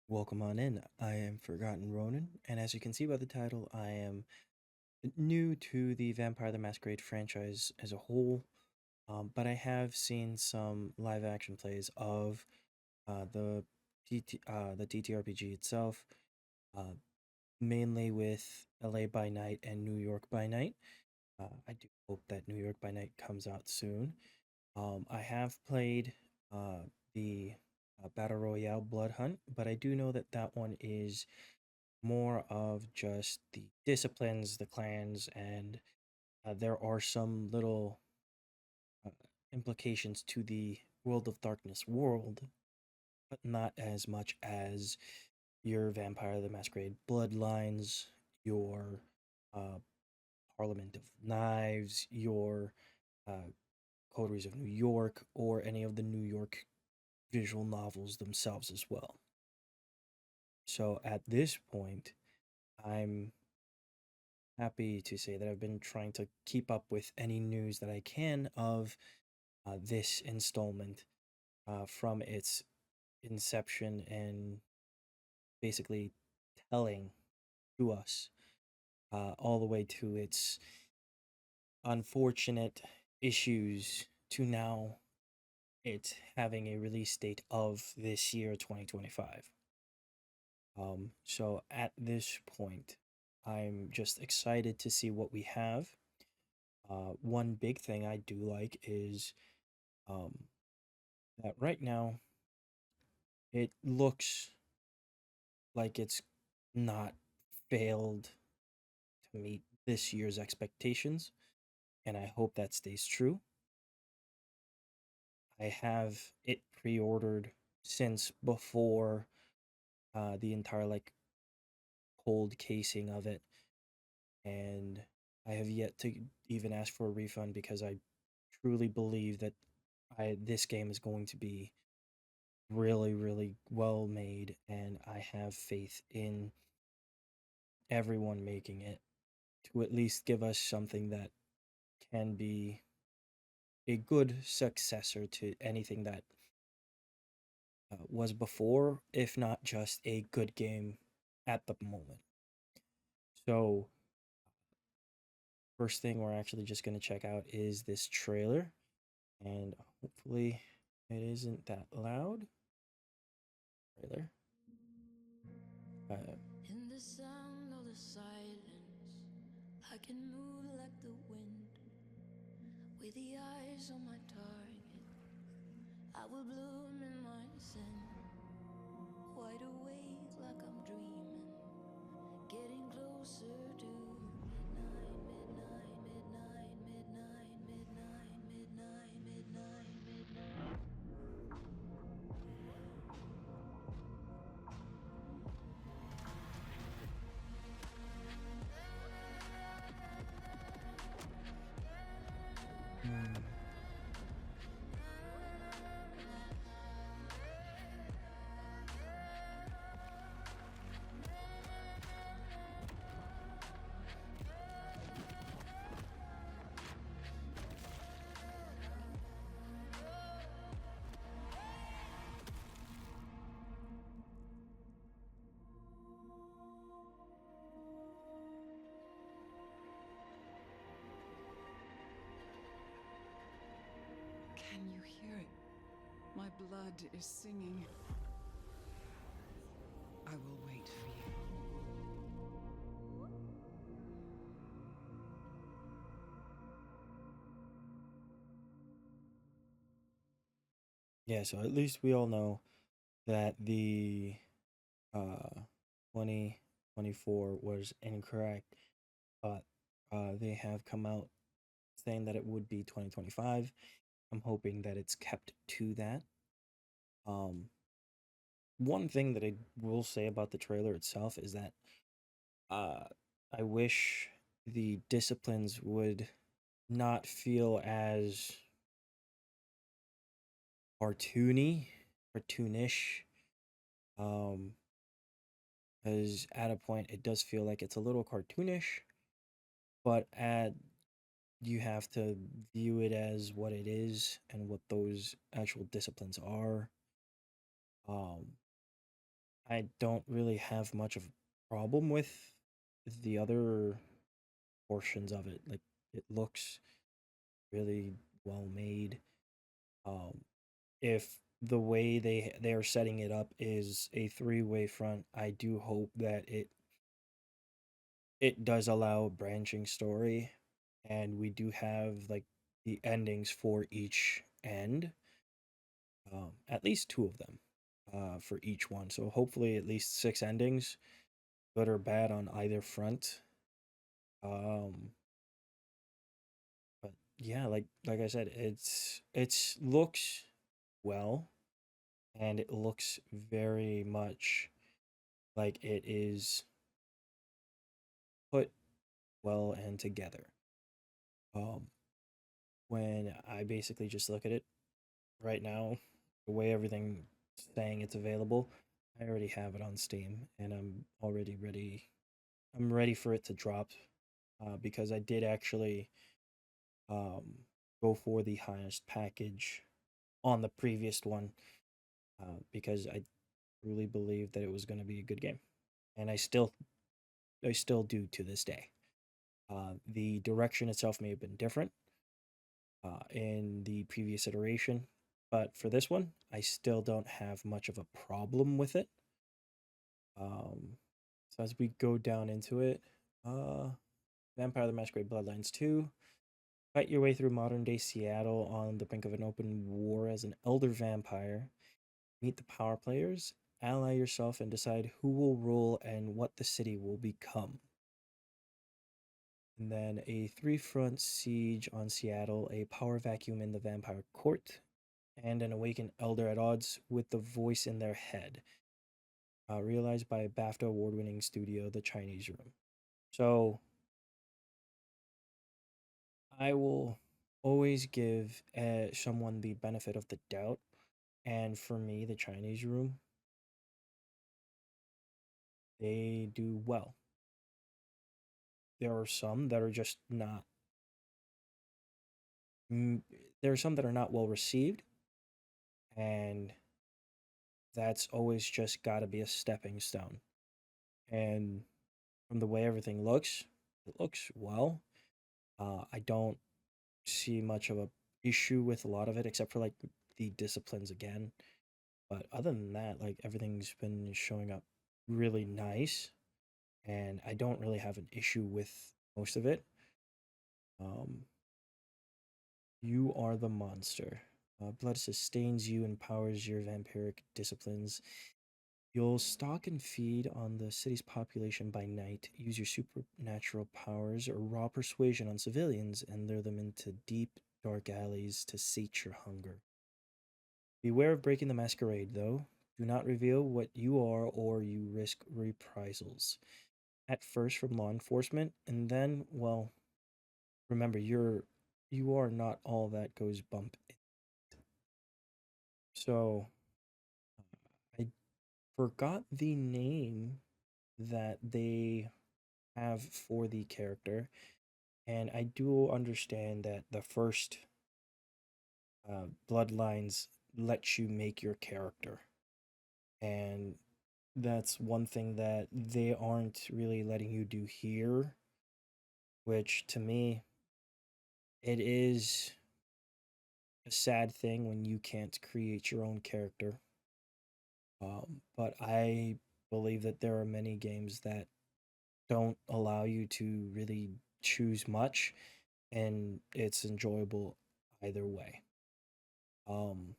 Welcome on in. I am Forgotten Ronin, and as you can see by the title, I am new to the Vampire the Masquerade franchise as a whole, but I have seen some live action plays of the TTRPG itself, uh, mainly with LA by Night and New York by Night. I do hope that New York by Night comes out soon. I have played the Battle Royale Blood Hunt, but I do know that that one is more of just the disciplines, the clans, and there are some little uh, implications to the World of Darkness world, but not as much as your Vampire the Masquerade Bloodlines, your uh, Parliament of Knives, your uh, Coteries of New York, or any of the New York visual novels themselves as well. So at this point, I'm happy to say that I've been trying to keep up with any news that I can of this installment from its inception and basically telling to us all the way to its unfortunate issues to now it having a release date of this year 2025. So at this point, I'm just excited to see what we have. One big thing I do like is um, that right now it looks like it's not failed to meet this year's expectations, and I hope that stays true. I have it pre-ordered since before the entire like cold casing of it, and I have yet to even ask for a refund because I truly believe that this game is going to be really, really well made, and I have faith in everyone making it to at least give us something that can be a good successor to anything that was before, if not just a good game at the moment. So, first thing we're actually just going to check out is this trailer, and hopefully, it isn't that loud. Trailer. Uh, In the sound of the silence, I can move like the wind. With the eyes on my target, I will bloom in my sin. Wide awake like I'm dreaming, getting closer to midnight, midnight, midnight, midnight, midnight, midnight, midnight, midnight. hmm. Can you hear it? My blood is singing. I will wait for you. Yeah, so at least we all know that the uh 2024 was incorrect, but they have come out saying that it would be 2025. I'm hoping that it's kept to that. Um, one thing that I will say about the trailer itself is that uh, I wish the disciplines would not feel as cartoonish. Um, because at a point it does feel like it's a little cartoonish, but at you have to view it as what it is and what those actual disciplines are. Um, I don't really have much of a problem with the other portions of it. Like it looks really well made. Um, if the way they are setting it up is a three-way front, I do hope that it does allow a branching story, and we do have like the endings for each end, at least two of them, for each one. So hopefully at least six endings, good or bad on either front. Um, but yeah, like I said, it's looks well, and it looks very much like it is put well and together. Um, when I basically just look at it right now, the way everything's saying it's available, I already have it on Steam, and I'm already ready. I'm ready for it to drop, because I did actually um, go for the highest package on the previous one, because I truly believed that it was going to be a good game, and I still do to this day. The direction itself may have been different in the previous iteration, but for this one, I still don't have much of a problem with it. Um, so as we go down into it, uh, Vampire the Masquerade Bloodlines 2. Fight your way through modern day Seattle on the brink of an open war as an elder vampire. Meet the power players, ally yourself, and decide who will rule and what the city will become. And then a three front siege on Seattle, a power vacuum in the vampire court, and an awakened elder at odds with the voice in their head. Realized by BAFTA award winning studio, The Chinese Room. So I will always give someone the benefit of the doubt. And for me, The Chinese Room, they do well. There are some that are just not. Mm, there are some that are not well received, and that's always just got to be a stepping stone. And from the way everything looks, it looks well. I don't see much of a issue with a lot of it, except for like the disciplines again. But other than that, like everything's been showing up really nice, and I don't really have an issue with most of it. Um, you are the monster. Blood sustains you and powers your vampiric disciplines. You'll stalk and feed on the city's population by night, use your supernatural powers, or raw persuasion on civilians and lure them into deep, dark alleys to sate your hunger. Beware of breaking the masquerade, though. Do not reveal what you are, or you risk reprisals. At first from law enforcement, and then, well, remember, you are not all that goes bump. So I forgot the name that they have for the character, and I do understand that the first Bloodlines let you make your character, and that's one thing that they aren't really letting you do here, which to me, it is a sad thing when you can't create your own character. But I believe that there are many games that don't allow you to really choose much, and it's enjoyable either way. Um,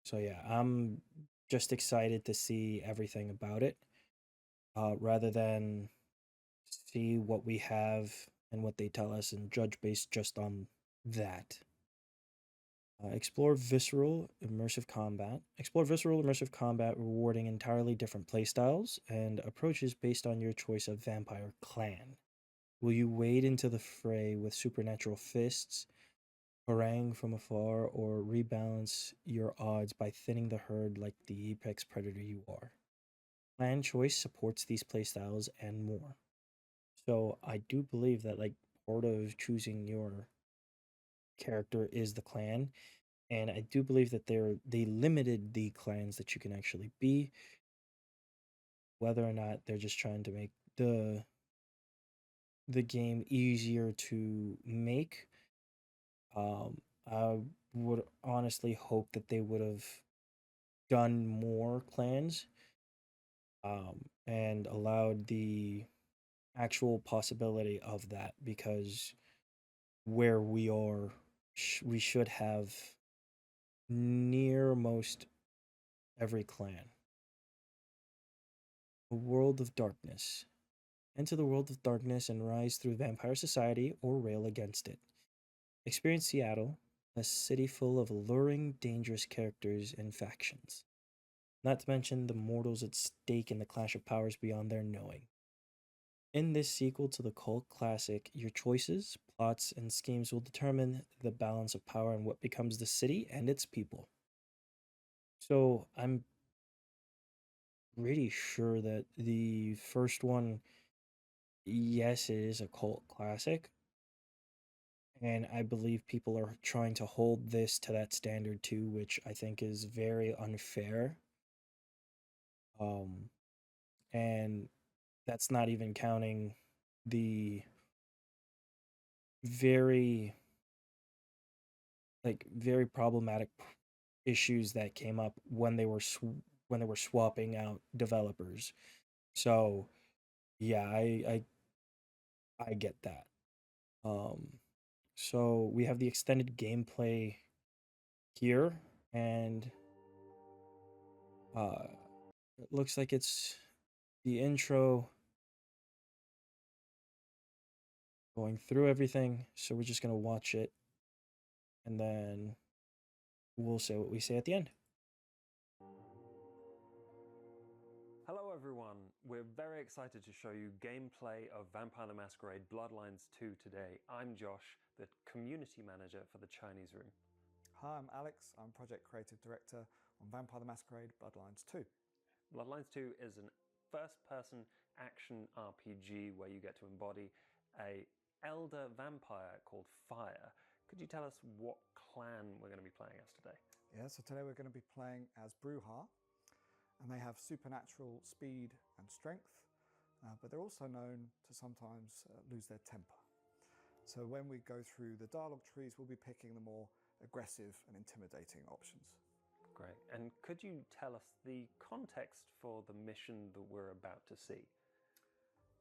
so yeah, I'm just excited to see everything about it, rather than see what we have and what they tell us and judge based just on that. Explore visceral immersive combat. Explore visceral immersive combat, rewarding entirely different playstyles and approaches based on your choice of vampire clan. Will you wade into the fray with supernatural fists, harangue from afar, or rebalance your odds by thinning the herd like the apex predator you are? Clan choice supports these playstyles and more. So I do believe that like part of choosing your character is the clan, and I do believe that they limited the clans that you can actually be. whether or not they're just trying to make the game easier to make. I would honestly hope that they would have done more clans, and allowed the actual possibility of that, because where we are, we should have near most every clan. A world of darkness. Enter the world of darkness and rise through vampire society or rail against it. Experience Seattle, a city full of alluring, dangerous characters and factions. Not to mention the mortals at stake in the clash of powers beyond their knowing. In this sequel to the cult classic, your choices, plots, and schemes will determine the balance of power and what becomes the city and its people. So I'm pretty sure that the first one, yes, it is a cult classic, and I believe people are trying to hold this to that standard too, which I think is very unfair. Um, and that's not even counting the very very problematic issues that came up when when they were swapping out developers. So yeah, I get that. Um, so we have the extended gameplay here, and uh, it looks like it's the intro going through everything. So we're just gonna watch it, and then we'll say what we say at the end. Hello everyone, we're very excited to show you gameplay of Vampire the Masquerade Bloodlines 2 today. I'm Josh, the community manager for the Chinese room. Hi, I'm Alex. I'm Project Creative Director on Vampire the Masquerade Bloodlines 2. Bloodlines 2 is an first-person action RPG where you get to embody a elder vampire called Fire. Could you tell us what clan we're going to be playing as today? Yeah, so today we're going to be playing as Bruja, and they have supernatural speed and strength, but they're also known to sometimes lose their temper. So when we go through the dialogue trees, we'll be picking the more aggressive and intimidating options. Great. And could you tell us the context for the mission that we're about to see?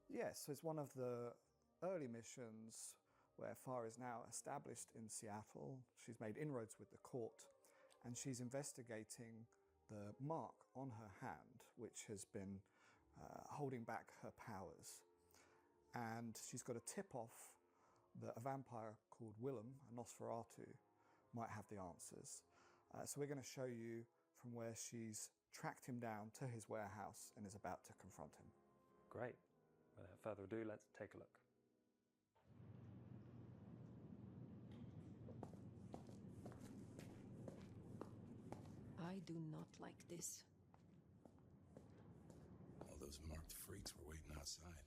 Yes, so it's one of the early missions where Fire is now established in Seattle. She's made inroads with the court, and she's investigating the mark on her hand, which has been holding back her powers. And she's got a tip off that a vampire called Willem, a Nosferatu, might have the answers. So we're going to show you from where she's tracked him down to his warehouse and is about to confront him. Great. Without further ado, let's take a look. I do not like this. All those marked freaks were waiting outside.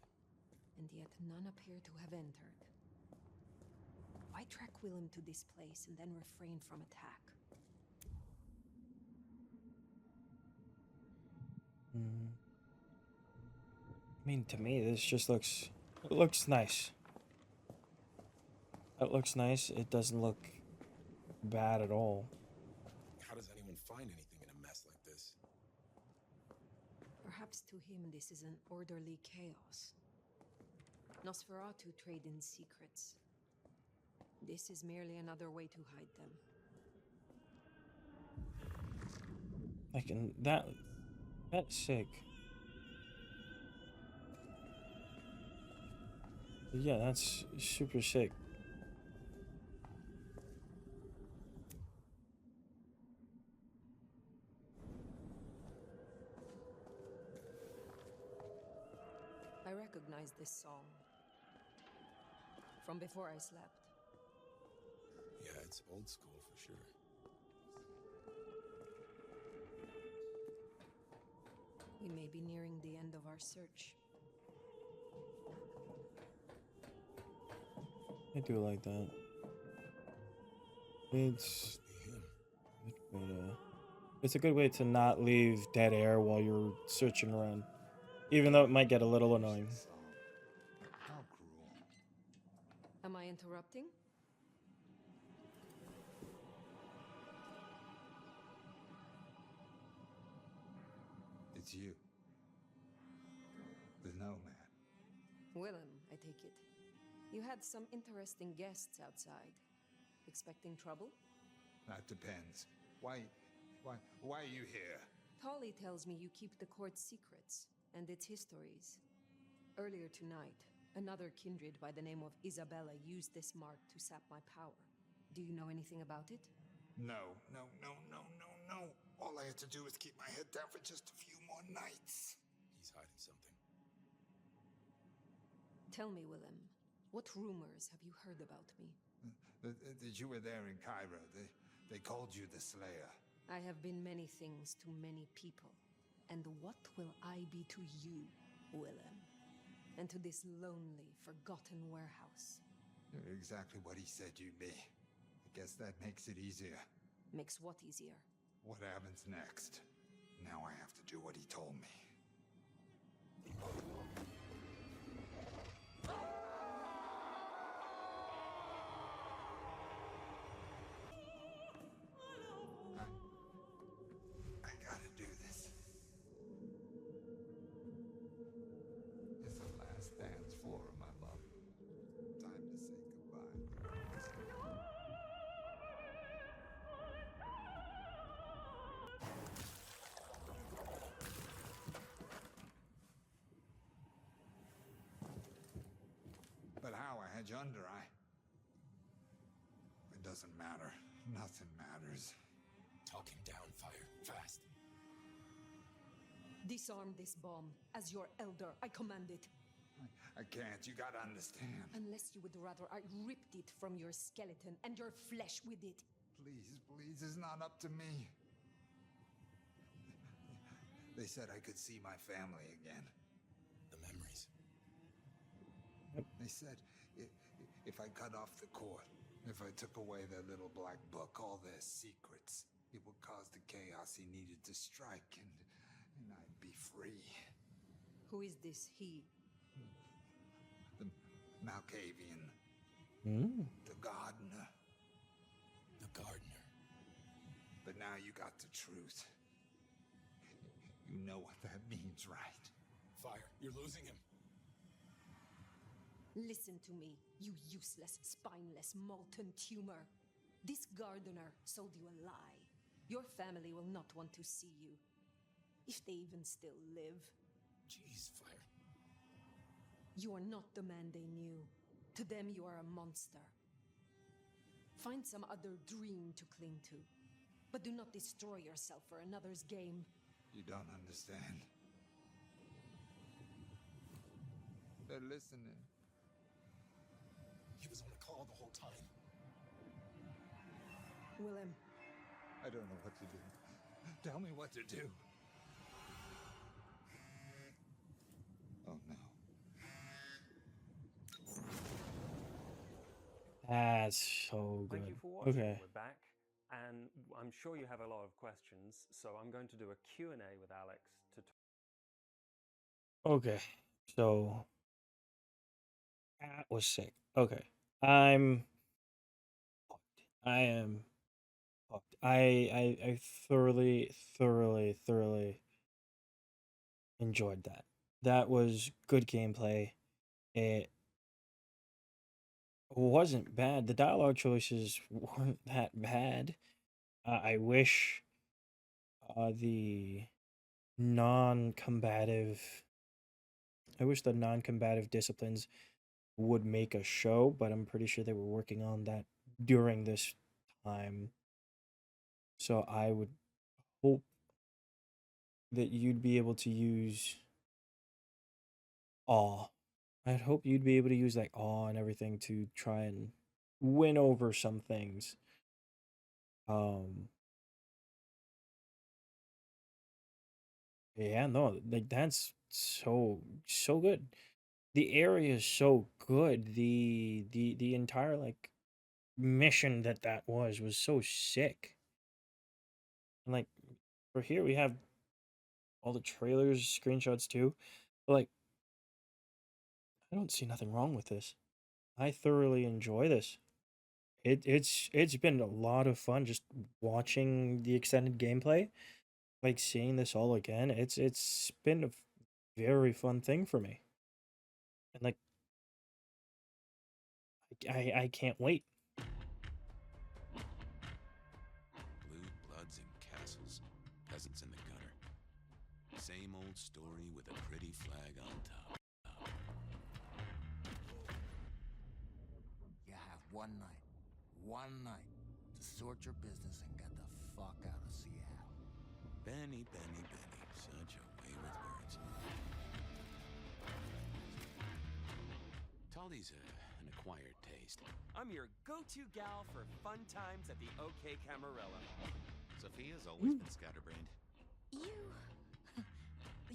And yet none appear to have entered. Why track Willem to this place and then refrain from attack? I mean, to me, this just looks nice. It looks nice. It doesn't look bad at all. How does anyone find anything in a mess like this? Perhaps to him this is an orderly chaos. Nosferatu trade in secrets. This is merely another way to hide them. Like, and that's sick. Yeah, that's super sick. I recognize this song from before I slept. Yeah, it's old school for sure. We may be nearing the end of our search. I do like that. It's Must be him. it's a good way to not leave dead air while you're searching around. Even though it might get a little annoying. How cruel. Am I interrupting? It's you. The nomad. Willem, I take it. You had some interesting guests outside. Expecting trouble? That depends. Why are you here? Tolly tells me you keep the court's secrets and its histories. Earlier tonight, another kindred by the name of Isabella used this mark to sap my power. Do you know anything about it? No. All I had to do was keep my head down for just a few more nights. He's hiding something. Tell me, Willem, what rumors have you heard about me? That you were there in Cairo. They called you the Slayer. I have been many things to many people. And what will I be to you, Willem? And to this lonely, forgotten warehouse? You're exactly what he said you'd be. I guess that makes it easier. Makes what easier? What happens next? Now I have to do what he told me. I gotta do this. It's the last dance floor of my love. Time to say goodbye. But how? I had you under. It doesn't matter. Nothing matters. Talk him down, Fire. Fast. Disarm this bomb. As your elder, I command it. I can't. You gotta understand. Unless you would rather I ripped it from your skeleton and your flesh with it. Please, it's not up to me. They said I could see my family again. The memories. They said if I cut off the cord, if I took away their little black book, all their secrets, it would cause the chaos he needed to strike, and I'd be free. Who is this he? The Malkavian. The gardener. The gardener. But now you got the truth. You know what that means, right? Fire, you're losing him. Listen to me, you useless, spineless, molten tumor. This gardener sold you a lie. Your family will not want to see you. If they even still live. Jeez, Fire. You are not the man they knew. To them, you are a monster. Find some other dream to cling to. But do not destroy yourself for another's game. You don't understand. They're listening. He was on a call the whole time. Willem. I don't know what to do. Tell me what to do. Oh no. That's so good. Thank you for watching. Okay. We're back, and I'm sure you have a lot of questions, so I'm going to do a Q&A with Alex to talk. Okay. So that was sick. Okay. I'm fucked. I am fucked. I thoroughly enjoyed that. That was good gameplay. It wasn't bad. The dialogue choices weren't that bad. I wish the non-combative the non-combative disciplines would make a show, but I'm pretty sure they were working on that during this time. So I would hope that you'd be able to use awe. I'd hope you'd be able to use like awe and everything to try and win over some things. Yeah, no, like that's so good. The area is so good. The entire like mission that was so sick. And like for here we have all the trailers, screenshots too. Like, I don't see nothing wrong with this. I thoroughly enjoy this. It's been a lot of fun just watching the extended gameplay, like seeing this all again. It's been a very fun thing for me, and like I can't wait. Blue bloods and castles, peasants in the gutter. Same old story with a pretty flag on top. You have one night to sort your business and get the fuck out of Seattle. Benny, Benny, Benny, such a way with words. Taldy's an acquired taste. I'm your go-to gal for fun times at the OK Camarilla. Sophia's always been scatterbrained.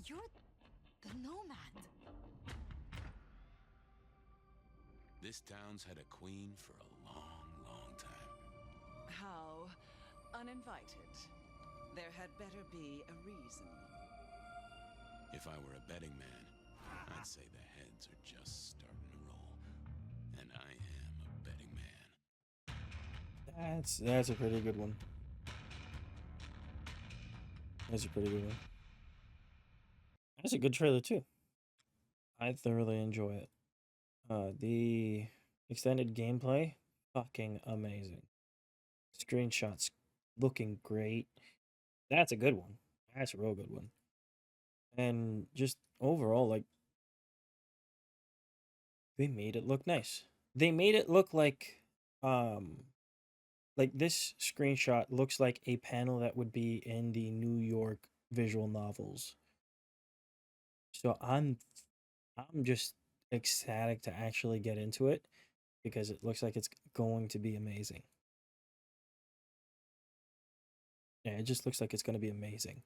You're the nomad. This town's had a queen for a long, long time. How uninvited. There had better be a reason. If I were a betting man, I'd say the heads are just starting to roll. And I am a betting man. That's a pretty good one. That's a pretty good one. That's a good trailer too. I thoroughly enjoy it. The extended gameplay, fucking amazing. Screenshots looking great. That's a good one. That's a real good one. And just overall, like, they made it look nice. They made it look like this screenshot looks like a panel that would be in the New York visual novels. So I'm just ecstatic to actually get into it because it looks like it's going to be amazing. Yeah, it just looks like it's going to be amazing.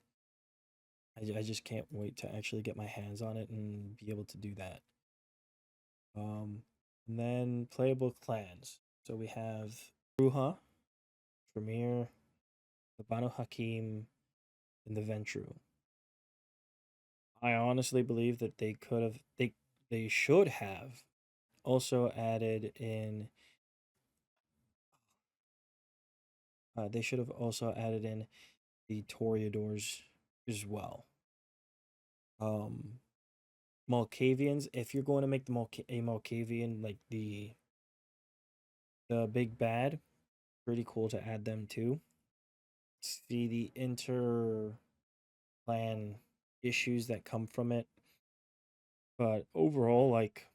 I just can't wait to actually get my hands on it and be able to do that. And then playable clans. So we have Bruja, Tremere, the Banu Hakim, and the Ventru. I honestly believe that they should have also added in they should have also added in the Toreadors as well. Malkavians, if you're going to make a Malkavian like the big bad, pretty cool to add them too. See the inter clan issues that come from it. But overall, like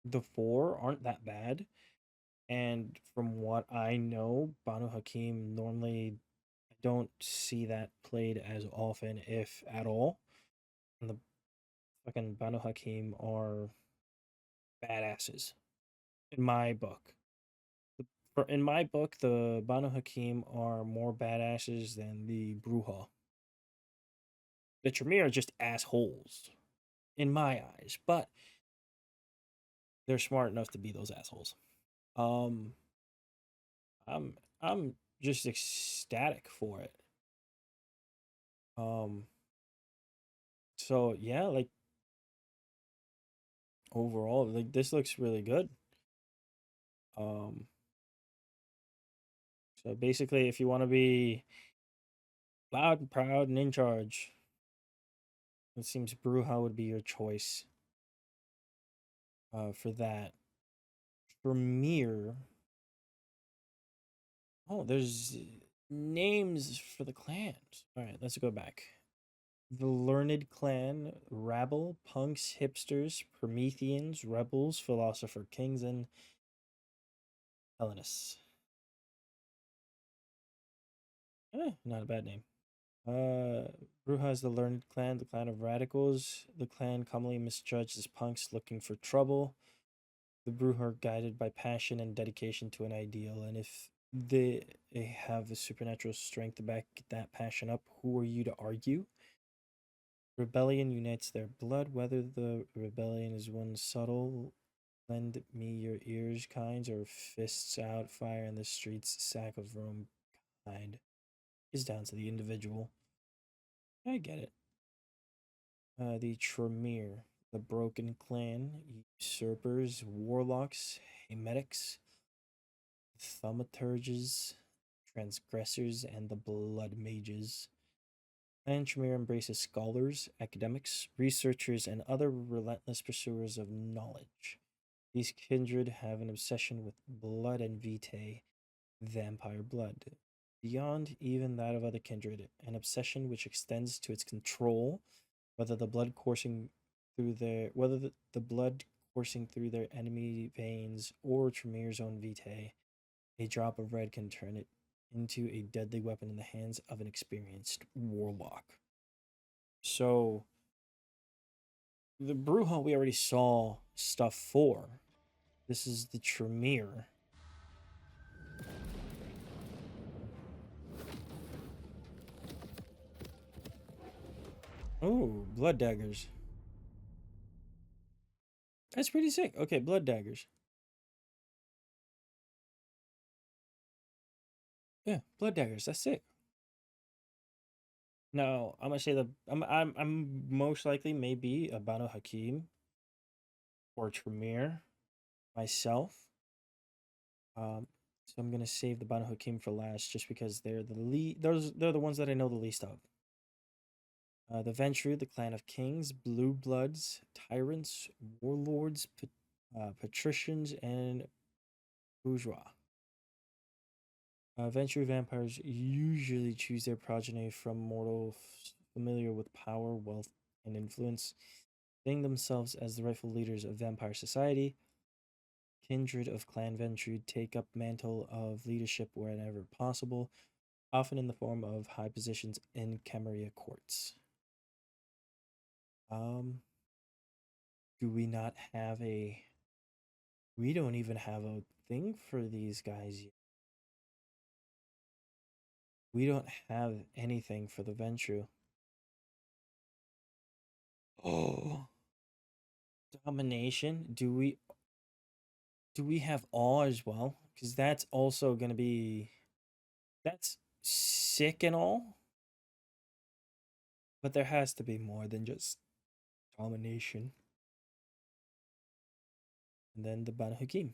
the four aren't that bad. And from what I know, Banu Hakim normally I don't see that played as often, if at all. And the fucking Banu Hakim are badasses in my book. In my book, the Banu Hakim are more badasses than the Bruja. The Tremere are just assholes in my eyes, but they're smart enough to be those assholes. Um, I'm just ecstatic for it. Um, so yeah, like overall, like this looks really good. Um, so basically, if you want to be loud and proud and in charge, it seems Bruja would be your choice. For that. Premiere. Oh, there's names for the clans. All right, let's go back. The Learned Clan, Rabble, Punks, Hipsters, Prometheans, Rebels, Philosopher Kings, and Hellenists. Not a bad name. Bruja is the Learned Clan, the clan of radicals. The clan commonly misjudged as punks looking for trouble. The Bruja are guided by passion and dedication to an ideal, and if they have the supernatural strength to back that passion up, who are you to argue? Rebellion unites their blood, whether the rebellion is one subtle, lend me your ears kinds, or fists out, fire in the streets, sack of Rome kind, is down to the individual. I get it. The Tremere, the Broken Clan, Usurpers, Warlocks, Hemetics, Thaumaturges, Transgressors, and the Blood Mages. Clan Tremere embraces scholars, academics, researchers, and other relentless pursuers of knowledge. These kindred have an obsession with blood and vitae, vampire blood, beyond even that of other kindred, an obsession which extends to its control, whether the blood coursing through their enemy veins or Tremere's own vitae. A drop of red can turn it into a deadly weapon in the hands of an experienced warlock. So the Bruja we already saw stuff for. This is the Tremere. Oh, blood daggers. That's pretty sick. Okay, blood daggers. Yeah, blood daggers. That's sick. Now I'm gonna say I'm most likely maybe a Banu Hakim or Tremere myself. So I'm gonna save the Banu Hakim for last, just because they're the lead. They're the ones that I know the least of. The Ventru, the Clan of Kings, Blue Bloods, Tyrants, Warlords, Patricians, and Bourgeois. Ventru vampires usually choose their progeny from mortals familiar with power, wealth, and influence, seeing themselves as the rightful leaders of vampire society. Kindred of Clan Ventru take up mantle of leadership wherever possible, often in the form of high positions in Camarilla courts. Do we not have a... We don't even have a thing for these guys yet. We don't have anything for the Ventru. Oh, domination. Do we have awe as well? Because that's also gonna be... That's sick and all. But there has to be more than just domination. And then the Banu Hakim,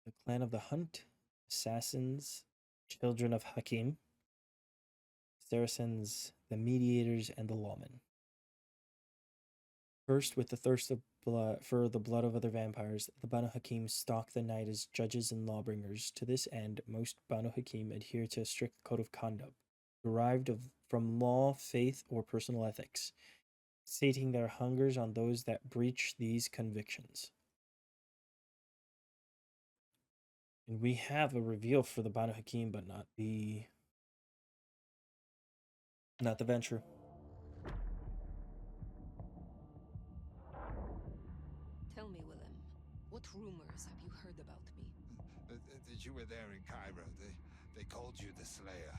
the clan of the Hunt, assassins, children of Hakim, Saracens, the mediators, and the lawmen. First, with the thirst of blood for the blood of other vampires, the Banu Hakim stalk the night as judges and lawbringers. To this end, most Banu Hakim adhere to a strict code of conduct, derived from law, faith, or personal ethics, sating their hungers on those that breach these convictions. And we have a reveal for the Banu Hakim, but not the Venture. Tell me, Willem, what rumors have you heard about me? That you were there in Cairo. They called you the Slayer.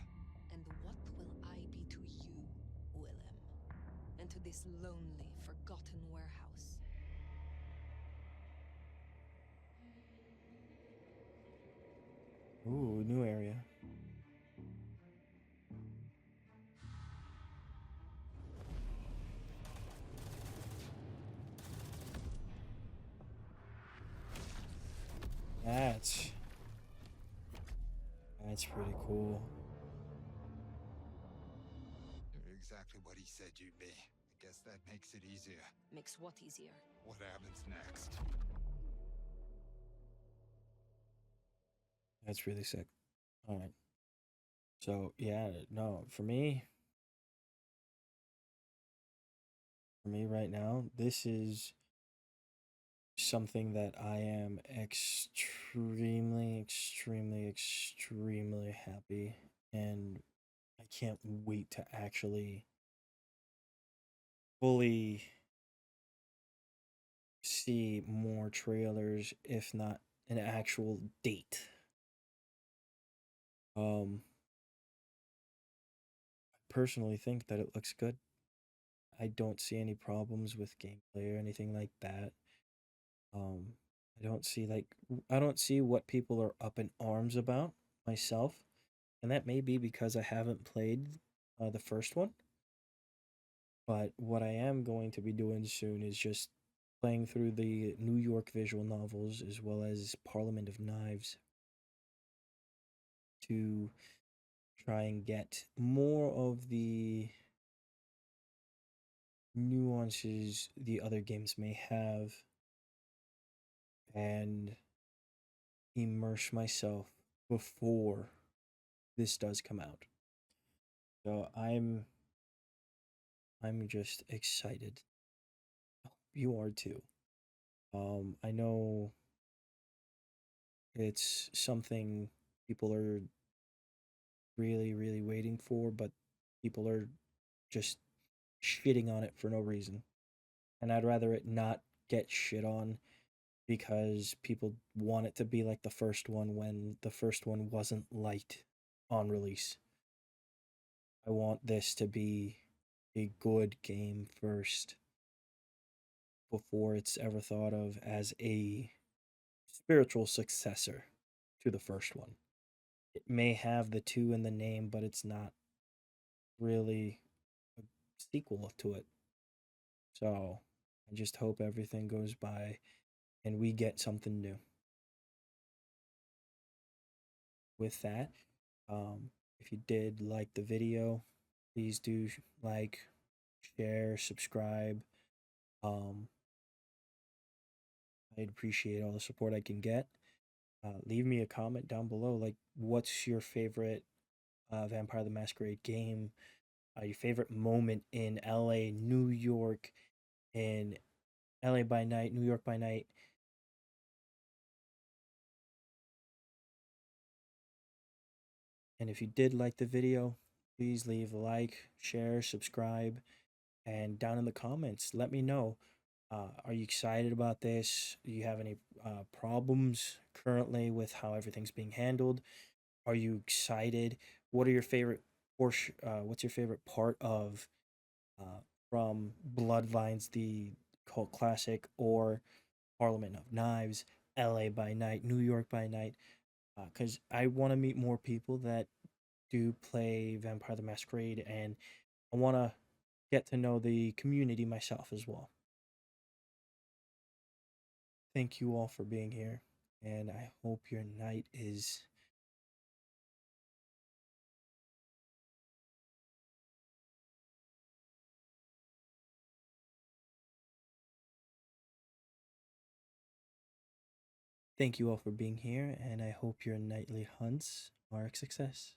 And what will I be to you, Willem? And to this lonely, forgotten warehouse? Ooh, new area. That's pretty cool. You're exactly what he said you'd be. I guess that makes it easier. Makes what easier? What happens next? That's really sick. All right. So, yeah, no, for me right now, this is something that I am extremely, extremely, extremely happy, and I can't wait to actually fully see more trailers, if not an actual date. I personally think that it looks good. I don't see any problems with gameplay or anything like that. Um, I don't see what people are up in arms about myself, and that may be because I haven't played the first one. But what I am going to be doing soon is just playing through the New York visual novels as well as Parliament of Knives to try and get more of the nuances the other games may have and immerse myself before this does come out. So I'm just excited. You are too. I know it's something people are really waiting for, but people are just shitting on it for no reason. And I'd rather it not get shit on because people want it to be like the first one when the first one wasn't liked on release. I want this to be a good game first before it's ever thought of as a spiritual successor to the first one. It may have the two in the name, but it's not really a sequel to it. So I just hope everything goes by and we get something new. With that, if you did like the video, please do like, share, subscribe. Um, I'd appreciate all the support I can get. Leave me a comment down below. Like, what's your favorite Vampire the Masquerade game? Your favorite moment in LA, New York, in LA by night, New York by night. And if you did like the video, please leave a like, share, subscribe, and down in the comments, let me know. Are you excited about this? Do you have any problems currently with how everything's being handled? Are you excited? What are your favorite portion? What's your favorite part of uh, from Bloodlines, the cult classic, or Parliament of Knives, LA by Night, New York by Night? Because I want to meet more people that do play Vampire the Masquerade, and I want to get to know the community myself as well. Thank you all for being here, and I hope your night is Thank you all for being here, and I hope your nightly hunts are a success.